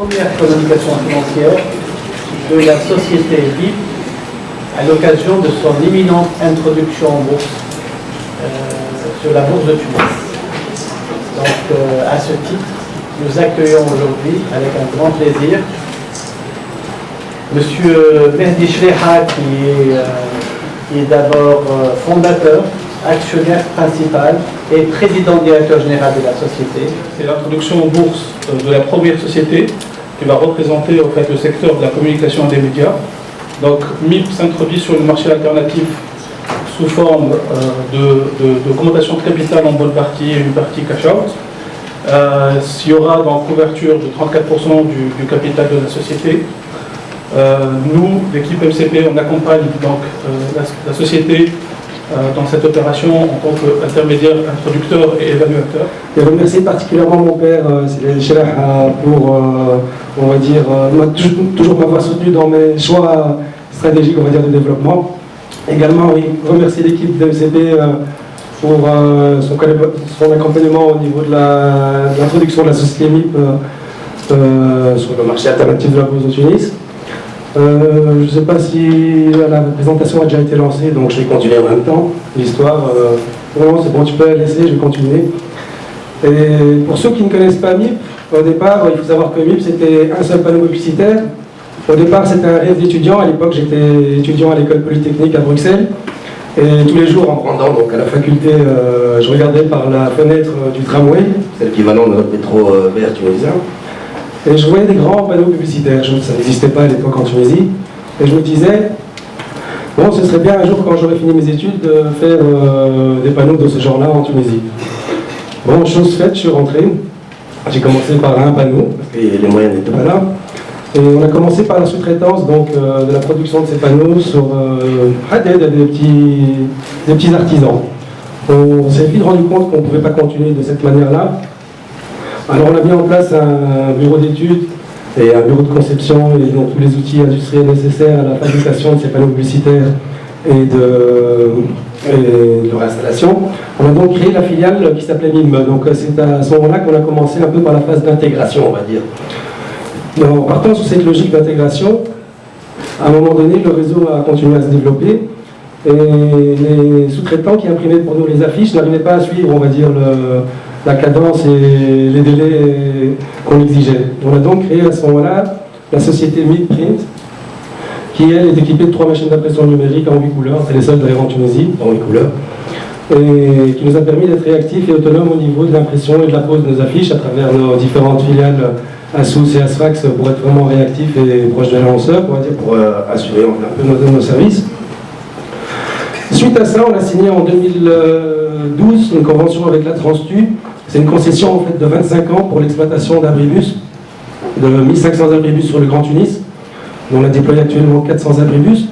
première communication financière de la société BIP à l'occasion de son imminente introduction en bourse sur la bourse de Tunis. Donc, à ce titre, nous accueillons aujourd'hui avec un grand plaisir Monsieur Mehdi Chleha, qui est d'abord fondateur, actionnaire principal et président directeur général de la société. C'est l'introduction en bourse de la première société qui va représenter en fait, le secteur de la communication et des médias. Donc MIP s'introduit sur le marché alternatif sous forme d'augmentation de capital en bonne partie et une partie cash-out. Il y aura donc couverture de 34% du capital de la société. Nous, l'équipe MCP, on accompagne donc la société dans cette opération en tant qu'intermédiaire, introducteur et évaluateur. Je remercie particulièrement mon père, Chleha, pour, on va dire, toujours m'avoir soutenu dans mes choix stratégiques, on va dire, de développement. Également, oui, remercier l'équipe de MCP pour son accompagnement au niveau de l'introduction de la société MIP sur le marché alternatif de la bourse de Tunis. Je ne sais pas si la présentation a déjà été lancée, donc je vais continuer en même temps l'histoire. Non, c'est bon, tu peux la laisser, je vais continuer. Et pour ceux qui ne connaissent pas MIP, au départ, il faut savoir que MIP c'était un seul panneau publicitaire. Au départ, c'était un rêve d'étudiant. À l'époque, j'étais étudiant à l'école polytechnique à Bruxelles. Et tous les jours, en rendant donc, à la faculté, je regardais par la fenêtre du tramway, c'est l'équivalent de notre métro vert tunisien. Et je voyais des grands panneaux publicitaires, ça n'existait pas à l'époque en Tunisie. Et je me disais, bon, ce serait bien un jour, quand j'aurai fini mes études, de faire des panneaux de ce genre-là en Tunisie. Bon, chose faite, je suis rentré. J'ai commencé par un panneau, parce que les moyens n'étaient pas là. Et on a commencé par la sous-traitance donc, de la production de ces panneaux sur des petits artisans. On s'est vite rendu compte qu'on ne pouvait pas continuer de cette manière-là. Alors on a mis en place un bureau d'études et un bureau de conception et donc tous les outils industriels nécessaires à la fabrication de ces panneaux publicitaires et de leur installation. On a donc créé la filiale qui s'appelait MIM. Donc c'est à ce moment-là qu'on a commencé un peu par la phase d'intégration, on va dire. En partant sur cette logique d'intégration, à un moment donné, le réseau a continué à se développer et les sous-traitants qui imprimaient pour nous les affiches n'arrivaient pas à suivre, on va dire, la cadence et les délais qu'on exigeait. On a donc créé à ce moment-là la société MIP Print, qui elle est équipée de 3 machines d'impression numérique en 8 couleurs, c'est les seules d'ailleurs en Tunisie, en 8 couleurs, et qui nous a permis d'être réactifs et autonomes au niveau de l'impression et de la pose de nos affiches à travers nos différentes filiales ASUS et ASFAX pour être vraiment réactifs et proches de l'annonceur, on va dire, pour assurer un peu nos services. Suite à ça, on a signé en 2012 une convention avec la Transtu. C'est une concession en fait, de 25 ans pour l'exploitation d'abribus, de 1500 abribus sur le Grand Tunis. On a déployé actuellement 400 abribus.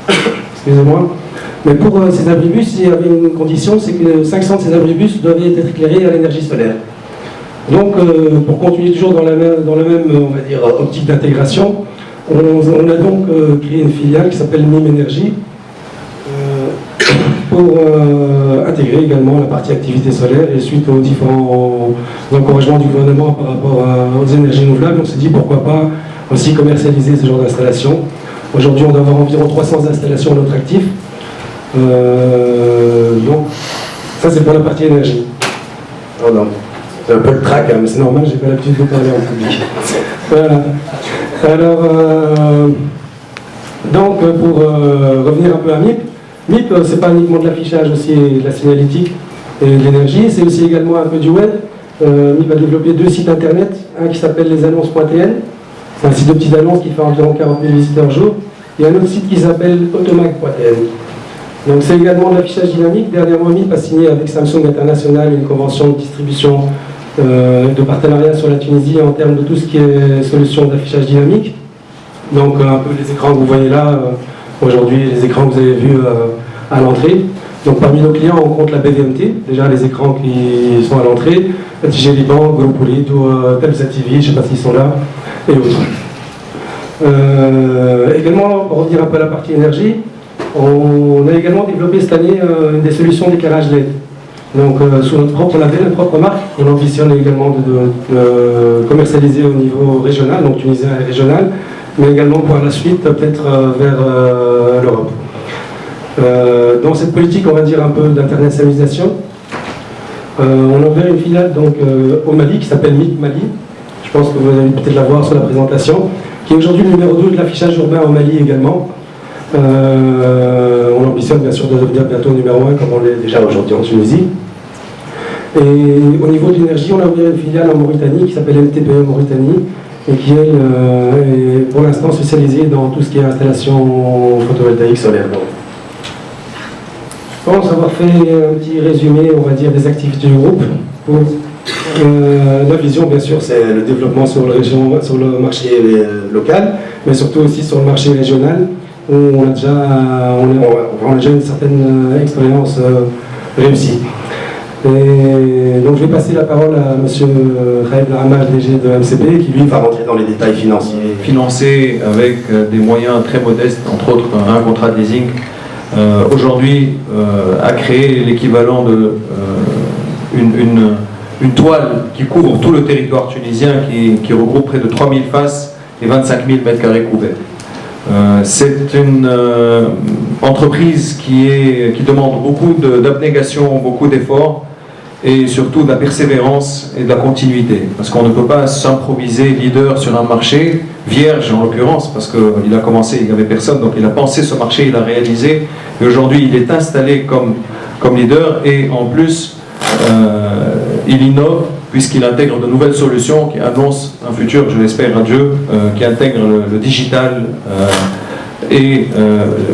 Excusez-moi. Mais pour ces abribus, il y avait une condition, c'est que 500 de ces abribus devaient être éclairés à l'énergie solaire. Donc, pour continuer toujours dans la même on va dire, optique d'intégration, on a donc créé une filiale qui s'appelle MIM Énergie, pour intégrer également la partie activité solaire et suite aux différents encouragements du gouvernement par rapport aux énergies renouvelables, on s'est dit pourquoi pas aussi commercialiser ce genre d'installation. Aujourd'hui, on doit avoir environ 300 installations à notre actif. Donc, ça c'est pour la partie énergie. Oh non, c'est un peu le trac, hein, mais c'est normal, j'ai pas l'habitude de parler en public. Voilà. Alors, donc pour revenir un peu à MIP, MIP, c'est pas uniquement de l'affichage aussi et de la signalétique et de l'énergie, c'est aussi également un peu du web. MIP a développé 2 sites internet, un qui s'appelle lesannonces.tn, c'est un site de petites annonces qui fait environ 40 000 visiteurs jour, et un autre site qui s'appelle automag.tn. Donc c'est également de l'affichage dynamique. Dernièrement, MIP a signé avec Samsung International une convention de distribution de partenariat sur la Tunisie en termes de tout ce qui est solution d'affichage dynamique. Donc un peu les écrans que vous voyez là, aujourd'hui les écrans que vous avez vus à l'entrée. Donc parmi nos clients, on compte la BVMT, déjà les écrans qui sont à l'entrée, TG Liban, Groupe Polit ou Telsa TV, je ne sais pas s'ils sont là, et autres. Également, pour revenir un peu à la partie énergie, on a également développé cette année des solutions d'éclairage LED. Donc sous notre propre label, notre propre marque, on ambitionne également de commercialiser au niveau régional, donc tunisien et régional, mais également pour la suite peut-être vers l'Europe. Dans cette politique, on va dire un peu d'internationalisation, on a ouvert une filiale donc, au Mali qui s'appelle MIP Mali. Je pense que vous allez peut-être la voir sur la présentation, qui est aujourd'hui le numéro 12 de l'affichage urbain au Mali également. On ambitionne bien sûr de devenir bientôt numéro 1 comme on l'est déjà aujourd'hui en Tunisie. Et au niveau de l'énergie, on a ouvert une filiale en Mauritanie qui s'appelle MTPE Mauritanie et qui elle, est pour l'instant spécialisée dans tout ce qui est installation photovoltaïque solaire. Donc, je pense avoir fait un petit résumé, on va dire, des activités du groupe. Pour, la vision, bien sûr, c'est le développement sur le marché local, mais surtout aussi sur le marché régional, où on a déjà une certaine expérience réussie. Et donc je vais passer la parole à M. Khaeb Lahamaj, DG de MCP, qui lui va rentrer dans les détails financiers. Financé avec des moyens très modestes, entre autres un contrat de leasing, aujourd'hui a créé l'équivalent de une toile qui couvre tout le territoire tunisien, qui regroupe près de 3000 faces et 25 000 mètres carrés couverts. C'est une entreprise qui demande beaucoup d'abnégation, beaucoup d'efforts et surtout de la persévérance et de la continuité. Parce qu'on ne peut pas s'improviser leader sur un marché, vierge en l'occurrence, parce qu'il a commencé, il n'y avait personne, donc il a pensé ce marché, il a réalisé, et aujourd'hui il est installé comme leader, et en plus il innove, puisqu'il intègre de nouvelles solutions qui annoncent un futur, je l'espère, radieux, qui intègre le digital et,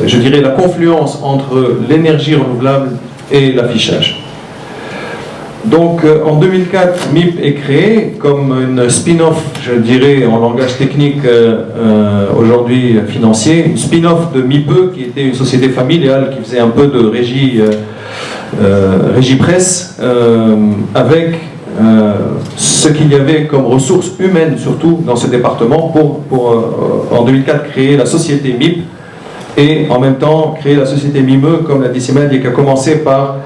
je dirais, la confluence entre l'énergie renouvelable et l'affichage. Donc, en 2004, MIP est créé comme une spin-off, je dirais, en langage technique aujourd'hui financier, une spin-off de MIPE, qui était une société familiale qui faisait un peu de régie presse, avec ce qu'il y avait comme ressources humaines surtout dans ce département pour en 2004 créer la société MIP et en même temps créer la société MIME, comme l'a dit Simène, et qui a commencé par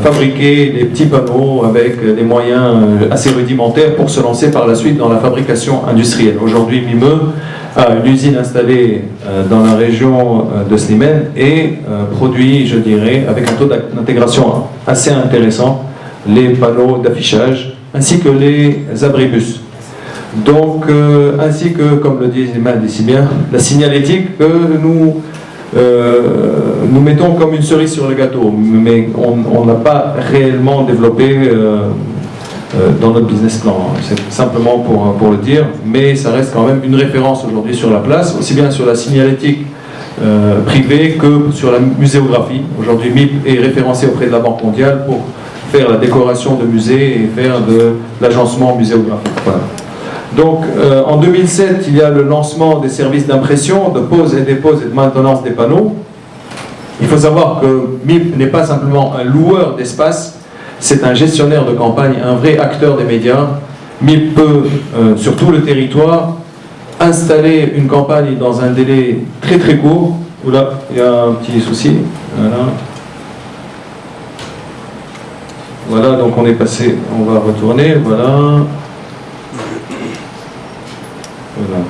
fabriquer des petits panneaux avec des moyens assez rudimentaires pour se lancer par la suite dans la fabrication industrielle. Aujourd'hui, MIME a une usine installée dans la région de Slimane et produit, je dirais, avec un taux d'intégration assez intéressant, les panneaux d'affichage ainsi que les abribus. Donc, ainsi que, comme le dit si bien, la signalétique que nous mettons comme une cerise sur le gâteau, mais on n'a pas réellement développé dans notre business plan. C'est simplement pour le dire, mais ça reste quand même une référence aujourd'hui sur la place, aussi bien sur la signalétique privée que sur la muséographie. Aujourd'hui, MIP est référencé auprès de la Banque mondiale pour faire la décoration de musées et faire de l'agencement muséographique. Voilà. Donc, en 2007, il y a le lancement des services d'impression, de pose et dépose et de maintenance des panneaux. Il faut savoir que MIP n'est pas simplement un loueur d'espace, c'est un gestionnaire de campagne, un vrai acteur des médias. MIP peut, sur tout le territoire, installer une campagne dans un délai très très court. Oula, il y a un petit souci. Voilà. Voilà, donc on est passé, on va retourner, voilà. Voilà.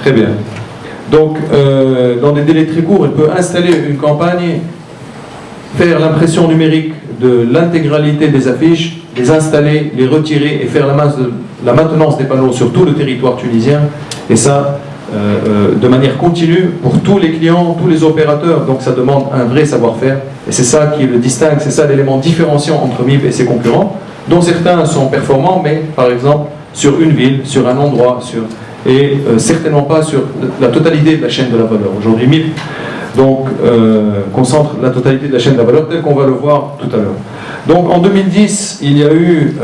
Très bien. Donc, dans des délais très courts, il peut installer une campagne, faire l'impression numérique de l'intégralité des affiches, les installer, les retirer et faire la maintenance des panneaux sur tout le territoire tunisien. Et ça, de manière continue pour tous les clients, tous les opérateurs. Donc ça demande un vrai savoir-faire. Et c'est ça qui le distingue, c'est ça l'élément différenciant entre MIP et ses concurrents, dont certains sont performants, mais par exemple sur une ville, sur un endroit, et certainement pas sur la totalité de la chaîne de la valeur. Aujourd'hui, MIP donc, concentre la totalité de la chaîne de la valeur, tel qu'on va le voir tout à l'heure. Donc en 2010, il y a eu,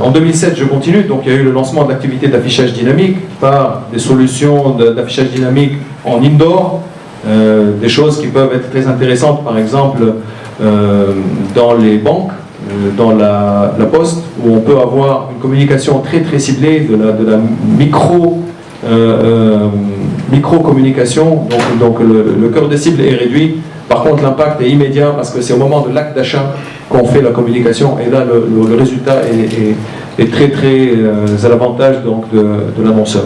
en 2007, je continue, donc il y a eu le lancement de l'activité d'affichage dynamique par des solutions d'affichage dynamique en indoor, des choses qui peuvent être très intéressantes, par exemple dans les banques, dans la poste, où on peut avoir une communication très très ciblée, de la micro-communication, donc le cœur de cible est réduit Par contre, l'impact est immédiat parce que c'est au moment de l'acte d'achat qu'on fait la communication et là, le résultat est très à l'avantage de l'annonceur.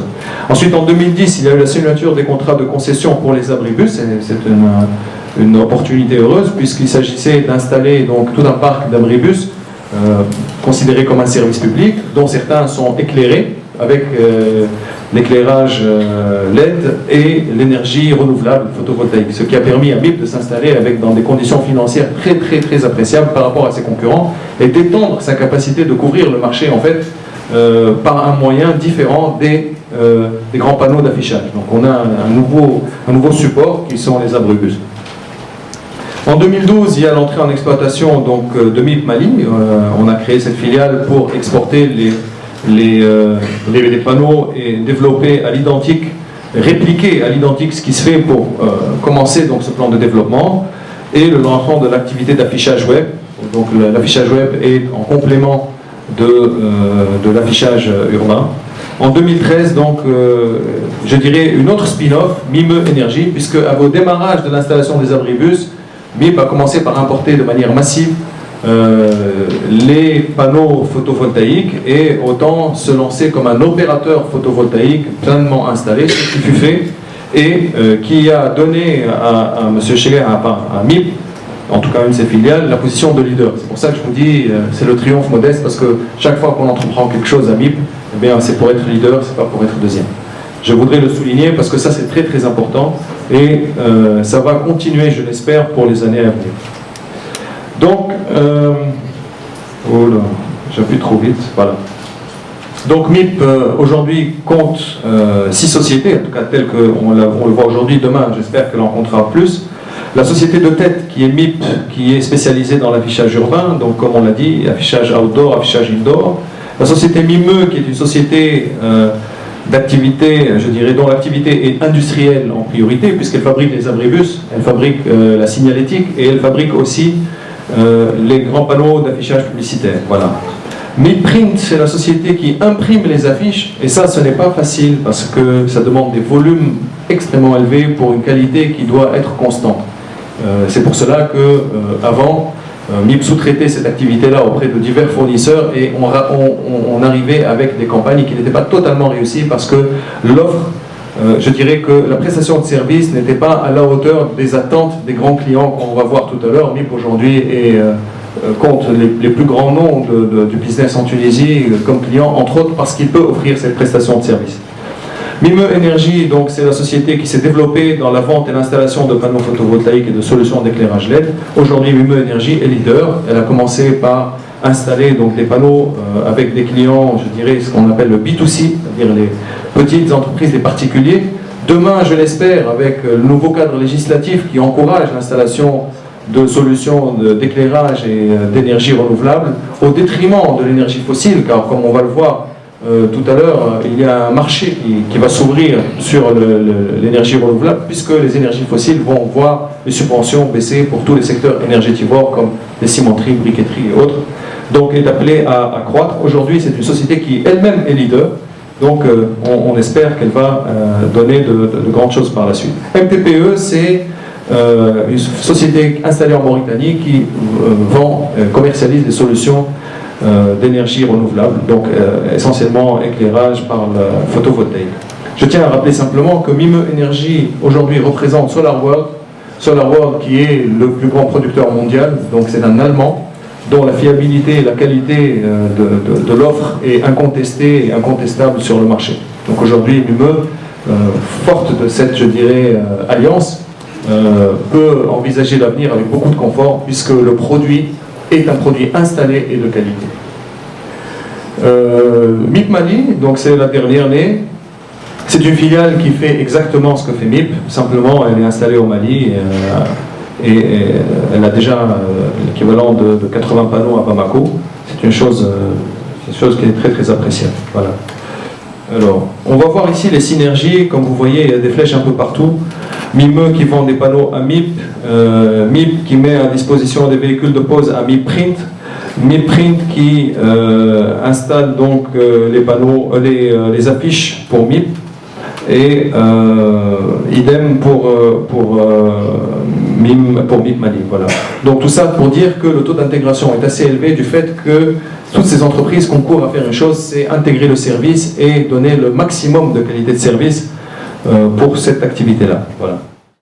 Ensuite, en 2010, il y a eu la signature des contrats de concession pour les abribus. C'est une opportunité heureuse puisqu'il s'agissait d'installer donc tout un parc d'abribus considérés comme un service public, dont certains sont éclairés avec l'éclairage LED et l'énergie renouvelable photovoltaïque, ce qui a permis à MIP de s'installer dans des conditions financières très appréciables par rapport à ses concurrents et d'étendre sa capacité de couvrir le marché en fait par un moyen différent des grands panneaux d'affichage. Donc on a un nouveau support qui sont les abribus. En 2012, il y a l'entrée en exploitation donc, de MIP Mali. On a créé cette filiale pour exporter les panneaux et développer à l'identique, répliquer à l'identique ce qui se fait pour commencer donc, ce plan de développement et le lancement de l'activité d'affichage web. Donc l'affichage web est en complément de l'affichage urbain. En 2013, donc, je dirais une autre spin-off, MIME Énergie, puisque au démarrage de l'installation des abribus, MIP a commencé par importer de manière massive les panneaux photovoltaïques et autant se lancer comme un opérateur photovoltaïque pleinement installé, ce qui fut fait et qui a donné à M. Cheguer, à MIP, en tout cas une de ses filiales, la position de leader. C'est pour ça que je vous dis, c'est le triomphe modeste, parce que chaque fois qu'on entreprend quelque chose à MIP, eh bien, c'est pour être leader, c'est pas pour être deuxième. Je voudrais le souligner parce que ça c'est très important et ça va continuer, je l'espère, pour les années à venir. Donc, oh là, j'appuie trop vite, voilà. Donc MIP aujourd'hui compte 6 sociétés, en tout cas telles qu'on le voit aujourd'hui. Demain, j'espère qu'elle en comptera plus. La société de tête qui est MIP, qui est spécialisée dans l'affichage urbain, donc comme on l'a dit, affichage outdoor, affichage indoor. La société MIME, qui est une société d'activité, je dirais, dont l'activité est industrielle en priorité, puisqu'elle fabrique les abribus, elle fabrique la signalétique et elle fabrique aussi les grands panneaux d'affichage publicitaire. Voilà. MIP Print, c'est la société qui imprime les affiches, et ça, ce n'est pas facile parce que ça demande des volumes extrêmement élevés pour une qualité qui doit être constante. C'est pour cela que avant, MIP sous-traitait cette activité-là auprès de divers fournisseurs et on arrivait avec des campagnes qui n'étaient pas totalement réussies parce que l'offre, je dirais que la prestation de service n'était pas à la hauteur des attentes des grands clients qu'on va voir tout à l'heure. MIP aujourd'hui compte les plus grands noms du business en Tunisie comme clients, entre autres parce qu'il peut offrir cette prestation de service. MIME Énergie, donc, c'est la société qui s'est développée dans la vente et l'installation de panneaux photovoltaïques et de solutions d'éclairage LED. Aujourd'hui, MIME Énergie est leader. Elle a commencé par installer donc, des panneaux avec des clients, je dirais, ce qu'on appelle le B2C, c'est-à-dire les petites entreprises, les particuliers. Demain, je l'espère, avec le nouveau cadre législatif qui encourage l'installation de solutions d'éclairage et d'énergie renouvelable au détriment de l'énergie fossile, car comme on va le voir, tout à l'heure, il y a un marché qui va s'ouvrir sur l'énergie renouvelable puisque les énergies fossiles vont voir les subventions baisser pour tous les secteurs énergétivores comme les cimenteries, briqueteries et autres. Donc, elle est appelée à croître. Aujourd'hui, c'est une société qui elle-même est leader. Donc, on espère qu'elle va donner de grandes choses par la suite. MTPE, c'est une société installée en Mauritanie qui commercialise des solutions d'énergie renouvelable, donc essentiellement éclairage par le photovoltaïque. Je tiens à rappeler simplement que MIME Énergie aujourd'hui représente SolarWorld qui est le plus grand producteur mondial, donc c'est un Allemand dont la fiabilité et la qualité de l'offre est incontestée et incontestable sur le marché. Donc aujourd'hui MIME, forte de cette, je dirais, alliance, peut envisager l'avenir avec beaucoup de confort puisque le produit est un produit installé et de qualité. MIP Mali, donc c'est la dernière née, c'est une filiale qui fait exactement ce que fait MIP, simplement elle est installée au Mali et elle a déjà l'équivalent de 80 panneaux à Bamako. C'est une chose qui est très appréciable. Voilà. Alors, on va voir ici les synergies, comme vous voyez, il y a des flèches un peu partout. MIME qui vend des panneaux à MIP, MIP qui met à disposition des véhicules de pose à MIP Print, MIP Print qui installe donc les panneaux, les affiches pour MIP, et idem pour MIM, pour MIP Mali, voilà. Donc tout ça pour dire que le taux d'intégration est assez élevé du fait que toutes ces entreprises concourent à faire une chose, c'est intégrer le service et donner le maximum de qualité de service pour cette activité-là. Voilà.